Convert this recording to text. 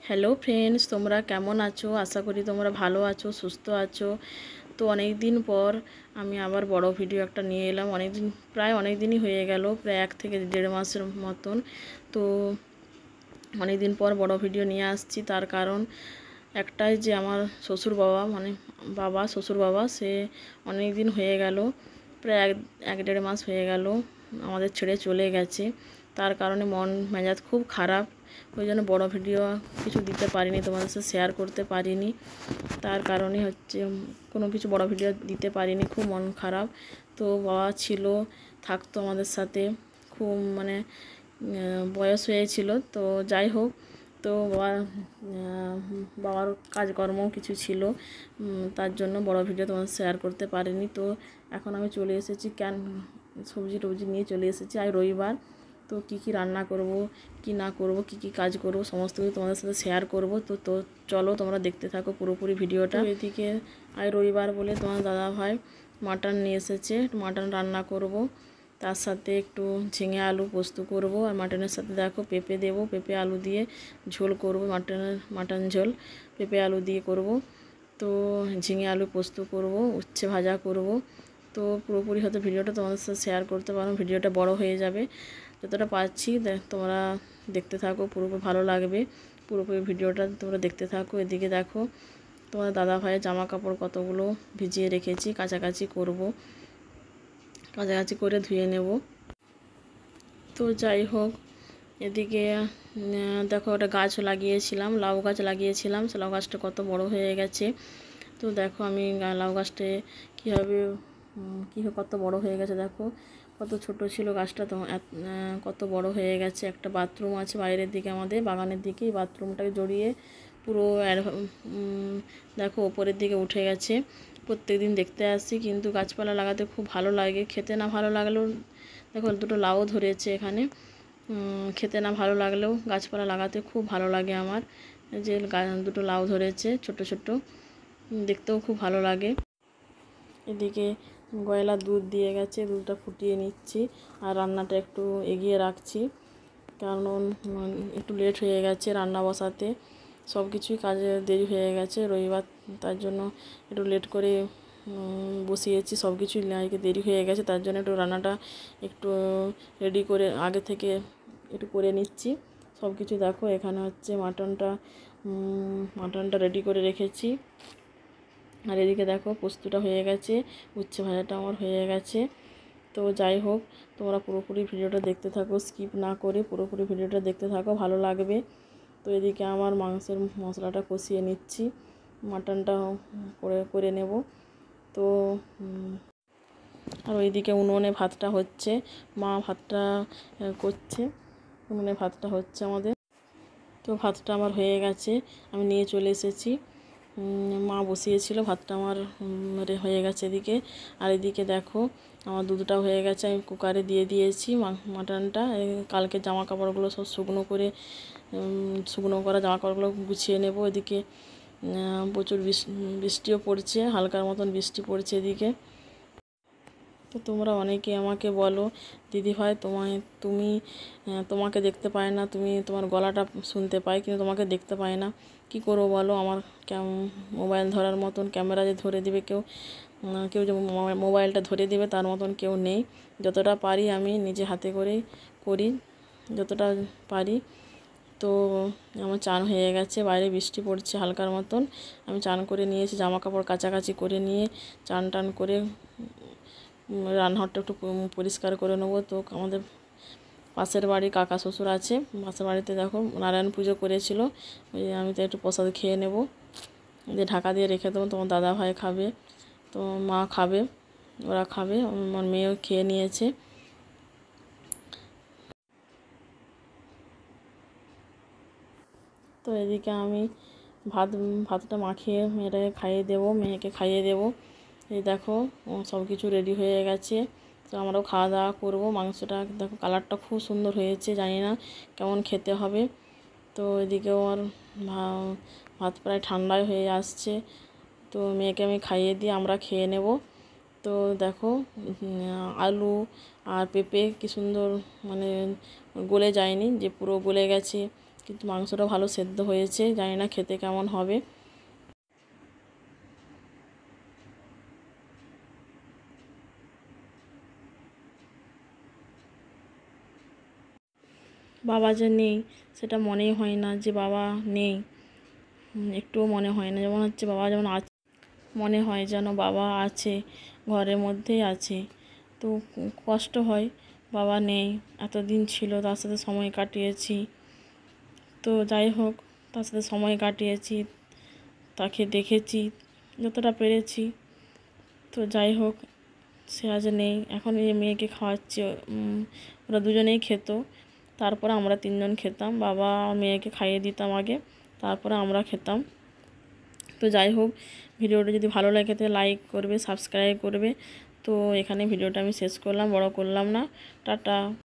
Hello friends, তোমরা কেমন আছো? আশা করি তোমরা ভালো আছো, সুস্থ আছো। তো অনেক দিন পর আমি আবার বড় ভিডিও একটা নিয়ে এলাম। প্রায় অনেক দিনই হয়ে গেল, প্রায় 1 থেকে 1.5 মাসের মতন। তো অনেক দিন পর বড় ভিডিও নিয়ে আসছি। তার কারণ একটাই, যে আমার শ্বশুর বাবা, মানে শ্বশুর বাবা, সে অনেক দিন হয়ে গেল, প্রায় 1-1.5 মাস হয়ে গেল আমাদের ছেড়ে চলে গেছে। তার কারণে মন মেজাজ খুব খারাপ। ওই জন্য বড় ভিডিও কিছু দিতে পারিনি, তোমাদের সাথে শেয়ার করতে পারিনি। তার কারণে হচ্ছে কোনো কিছু বড় ভিডিও দিতে পারিনি, খুব মন খারাপ। তো বাবা ছিল, থাকতো আমাদের সাথে, খুব মানে বয়স হয়েছিল। তো যাই হোক, তো বাবার কাজকর্ম কিছু ছিল, তার জন্য বড় ভিডিও তোমাদের শেয়ার করতে পারিনি। তো এখন আমি চলে এসেছি, সবজি টবজি নিয়ে চলে এসেছি। আর রবিবার, তো কি কি রান্না করব, কি না করব, কি কি কাজ করব, সমস্ত কিছু তোমাদের সাথে শেয়ার করব। তো চলো তোমরা দেখতে থাকো পুরোপুরি ভিডিওটা। এদিকে আজ রবিবার বলে তোমার দাদা ভাই মাটন নিয়ে এসেছে, মাটন রান্না করব। তার সাথে একটু ঝিঙে আলু পোস্ত করব। আর মাটনের সাথে দেখো পেঁপে দেবো, পেঁপে আলু দিয়ে ঝোল করব, মাটন ঝোল পেঁপে আলু দিয়ে করব। তো ঝিঙে আলু পোস্ত করব, উচ্ছে ভাজা করব। তো পুরোপুরি হয়তো ভিডিওটা তোমাদের সাথে শেয়ার করতে পারো, ভিডিওটা বড় হয়ে যাবে। যতটা পারছি তোমরা দেখতে থাকো, পুরোপুরি ভালো লাগবে। পুরোপুরি ভিডিওটা তোমরা দেখতে থাকো। এদিকে দেখো তোমার দাদা ভাইয়ের জামা কাপড় কতগুলো ভিজিয়ে রেখেছি, কাচাকাচি করব, কাচাকাচি করে ধুয়ে নেব। তো যাই হোক, এদিকে দেখো একটা গাছ লাগিয়েছিলাম, লাউ গাছ লাগিয়েছিলাম, সে লাউ গাছটা কত বড় হয়ে গেছে। তো দেখো আমি লাউ গাছটা কীভাবে কত বড় হয়ে গেছে, দেখো কত ছোট ছিল গাছটা, তো কত বড় হয়ে গেছে। একটা বাথরুম আছে বাইরের দিকে, আমাদের বাগানের দিকে, বাথরুমটাকে জড়িয়ে পুরো দেখো ওপরের দিকে উঠে গেছে। প্রত্যেক দিন দেখতে আসি, কিন্তু গাছপালা লাগাতে খুব ভালো লাগে। খেতে না ভালো লাগলেও দেখো দুটো লাউ ধরেছে এখানে। খেতে না ভালো লাগলেও গাছপালা লাগাতে খুব ভালো লাগে আমার। যে দুটো লাউ ধরেছে ছোট ছোট, দেখতেও খুব ভালো লাগে। এদিকে গয়লা দুধ দিয়ে গেছে, দুধটা ফুটিয়ে নিচ্ছি আর রান্নাটা একটু এগিয়ে রাখছি, কারণ একটু লেট হয়ে গেছে রান্না বসাতে। সব কিছুই কাজে দেরি হয়ে গেছে রবিবার, তার জন্য একটু লেট করে বসিয়েছি। সব কিছুই দেরি হয়ে গেছে, তার জন্য একটু রান্নাটা একটু রেডি করে আগে থেকে একটু করে নিচ্ছি সব কিছু। দেখো এখানে হচ্ছে মাটনটা রেডি করে রেখেছি। আর এদিকে দেখো পোস্তটা হয়ে গেছে, উচ্ছে ভাজাটা আমার হয়ে গেছে। তো যাই হোক, তোমরা পুরোপুরি ভিডিওটা দেখতে থাকো, স্কিপ না করে পুরোপুরি ভিডিওটা দেখতে থাকো, ভালো লাগবে। তো এদিকে আমার মাংসের মশলাটা কষিয়ে নিচ্ছি, মাটনটা করে নেব। তো আর ওইদিকে উনুনে ভাতটা হচ্ছে, মা ভাতটা করছে, উনুনে ভাতটা হচ্ছে আমাদের। তো ভাতটা আমার হয়ে গেছে, আমি নিয়ে চলে এসেছি। মা বসিয়েছিল, ভাতটা আমার হয়ে গেছে এদিকে। আর এদিকে দেখো আমার দুধটাও হয়ে গেছে, আমি কুকারে দিয়ে দিয়েছি মাটনটা। কালকে জামা কাপড়গুলো সব শুকনো করা জামা কাপড়গুলো গুছিয়ে নেব। এদিকে প্রচুর বৃষ্টিও পড়ছে, হালকার মতন বৃষ্টি পড়ছে এদিকে। তো তোমরা অনেকে আমাকে বলো, দিদিভাই তোমাকে দেখতে পায় না, তোমার গলাটা শুনতে পাই, কিন্তু তোমাকে দেখতে পাই না, কি করবো বলো? আমার মোবাইল ধরার মতন, ক্যামেরা যে ধরে দিবে কেউ যে মোবাইলটা ধরে দিবে তার মতন কেউ নেই। যতটা পারি আমি নিজে হাতে করেই করি, যতটা পারি। তো আমার চান হয়ে গেছে, বাইরে বৃষ্টি পড়ছে হালকার মতন, আমি চান করে নিয়েছি, জামা কাপড় কাচাকাচি করে নিয়ে চান টান করে রান্নাঘরটা একটু পরিষ্কার করে নেবো। তো আমাদের পাশের বাড়ি কাকা শ্বশুর আছে, পাশের বাড়িতে দেখো নারায়ণ পুজো করেছিল, আমি তো একটু প্রসাদ খেয়ে নেব, দিয়ে ঢাকা দিয়ে রেখে দেবো। তোমার দাদা ভাই খাবে, তো মা খাবে, ওরা খাবে, আমার মেয়েও খেয়ে নিয়েছে। তো এদিকে আমি ভাতটা মাখিয়ে মেয়েকে খাইয়ে দেবো। এই দেখো সব কিছু রেডি হয়ে গেছে, তো আমরাও খাওয়া দাওয়া করবো। মাংসটা দেখো কালারটা খুব সুন্দর হয়েছে, জানি না কেমন খেতে হবে। তো এদিকেও আমার ভাত প্রায় ঠান্ডাই হয়ে আসছে, তো মেয়েকে আমি খাইয়ে দিয়ে আমরা খেয়ে নেব। তো দেখো আলু আর পেঁপে কি সুন্দর, মানে গলে যায়নি, যে পুরো গলে গেছে, কিন্তু মাংসটা ভালো সেদ্ধ হয়েছে, জানি না খেতে কেমন হবে। বাবা যে নেই সেটা মনেই হয় না যে বাবা নেই, একটুও মনে হয় না, যেমন হচ্ছে বাবা যেমন আছে, মনে হয় যেন বাবা আছে, ঘরের মধ্যেই আছে। তো কষ্ট হয়, বাবা নেই, এতদিন ছিল তার সাথে সময় কাটিয়েছি। তো যাই হোক, তার সাথে সময় কাটিয়েছি, তাকে দেখেছি যতটা পেরেছি। তো যাই হোক, সে আজ নেই। এখন এই মেয়েকে খাওয়াচ্ছে, ওরা দুজনেই খেত, তারপরে আমরা তিনজন খেতাম। বাবা মেয়েকে খাইয়ে দিতাম আগে, তারপরে আমরা খেতাম। তো যাই হোক, ভিডিওটা যদি ভালো লাগে তো লাইক করবে, সাবস্ক্রাইব করবে। তো এখানে ভিডিওটা আমি শেষ করলাম, বড় করলাম না। টাটা।